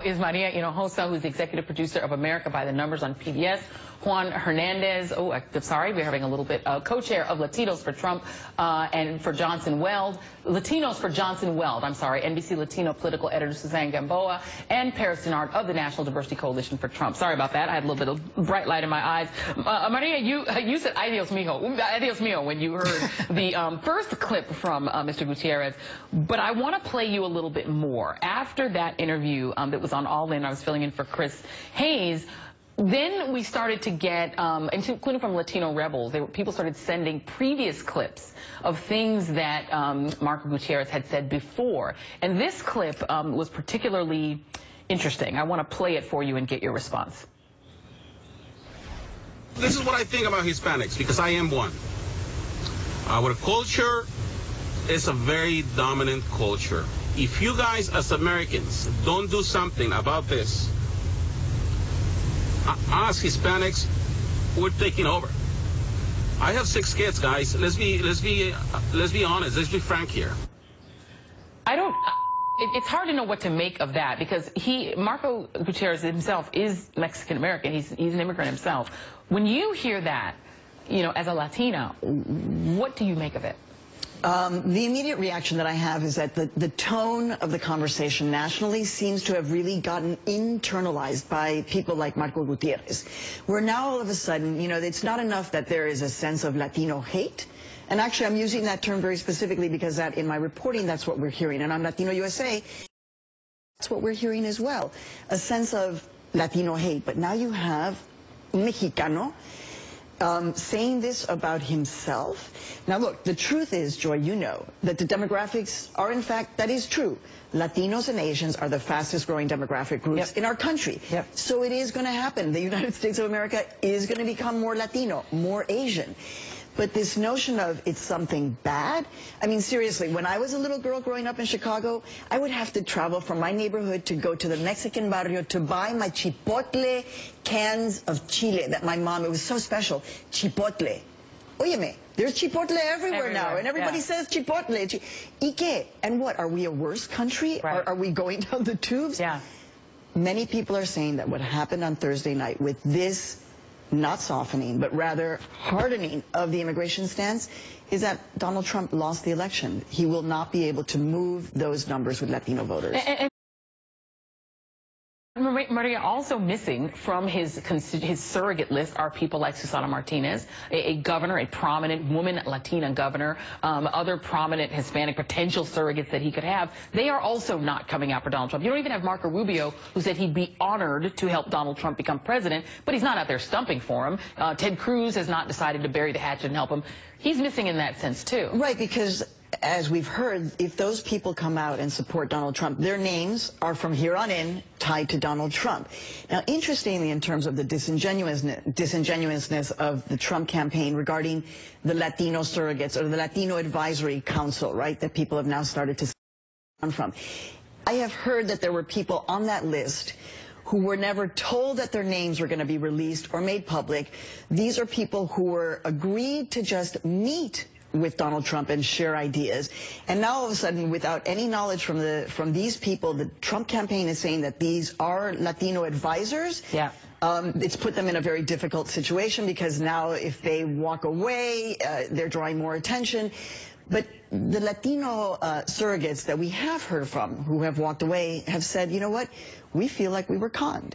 Is Maria Hinojosa, who's the executive producer of America by the Numbers on PBS. Juan Hernandez, I'm sorry, we're having a little bit, co-chair of Latinos for Trump and for Johnson Weld. Latinos for Johnson Weld, I'm sorry, NBC Latino political editor Suzanne Gamboa, and Paris Denard of the National Diversity Coalition for Trump. Sorry about that, I had a little bit of bright light in my eyes. Maria, you said adios mio when you heard the first clip from Mr. Gutierrez, but I want to play you a little bit more. After that interview that was on All In, I was filling in for Chris Hayes. Then we started to get, including from Latino Rebels, people started sending previous clips of things that Marco Gutierrez had said before. And this clip was particularly interesting. I want to play it for you and get your response. This is what I think about Hispanics, because I am one. Our culture is a very dominant culture. If you guys as Americans don't do something about this, us Hispanics, we're taking over. I have 6 kids, guys. Let's be honest. Let's be frank here. It's hard to know what to make of that, because Marco Gutierrez himself is Mexican American. He's an immigrant himself. When you hear that, as a Latina, what do you make of it? The immediate reaction that I have is that the tone of the conversation nationally seems to have really gotten internalized by people like Marco Gutierrez. Where now all of a sudden, it's not enough that there is a sense of Latino hate. And actually, I'm using that term very specifically because that in my reporting, that's what we're hearing. And on Latino USA, that's what we're hearing as well. A sense of Latino hate. But now you have un Mexicano saying this about himself. Now look, the truth is, Joy, that the demographics are, in fact, that is true. Latinos and Asians are the fastest growing demographic groups in our country. So it is going to happen. The United States of America is going to become more Latino, more Asian. But this notion of it's something bad, I mean, seriously, when I was a little girl growing up in Chicago, I would have to travel from my neighborhood to go to the Mexican barrio to buy my chipotle cans of chile that my mom, it was so special, chipotle. Óyeme, there's chipotle everywhere now, and everybody says chipotle. ¿Y qué? And what, are we a worse country? Right. Are we going down the tubes? Yeah. Many people are saying that what happened on Thursday night with this not softening, but rather hardening of the immigration stance, is that Donald Trump lost the election. He will not be able to move those numbers with Latino voters. Maria, also missing from his surrogate list are people like Susana Martinez, a governor, a prominent woman Latina governor, other prominent Hispanic potential surrogates that he could have. They are also not coming out for Donald Trump. You don't even have Marco Rubio, who said he'd be honored to help Donald Trump become president, but he's not out there stumping for him. Ted Cruz has not decided to bury the hatchet and help him. He's missing in that sense, too. Right, because as we've heard, if those people come out and support Donald Trump, their names are from here on in tied to Donald Trump. Now, interestingly, in terms of the disingenuousness of the Trump campaign regarding the Latino surrogates or the Latino Advisory Council, right, that people have now started to on from. I have heard that there were people on that list who were never told that their names were going to be released or made public. These are people who were agreed to just meet with Donald Trump and share ideas. And now all of a sudden, without any knowledge from these people, the Trump campaign is saying that these are Latino advisors. Yeah. It's put them in a very difficult situation because now if they walk away, they're drawing more attention. But the Latino surrogates that we have heard from who have walked away have said, you know what, we feel like we were conned.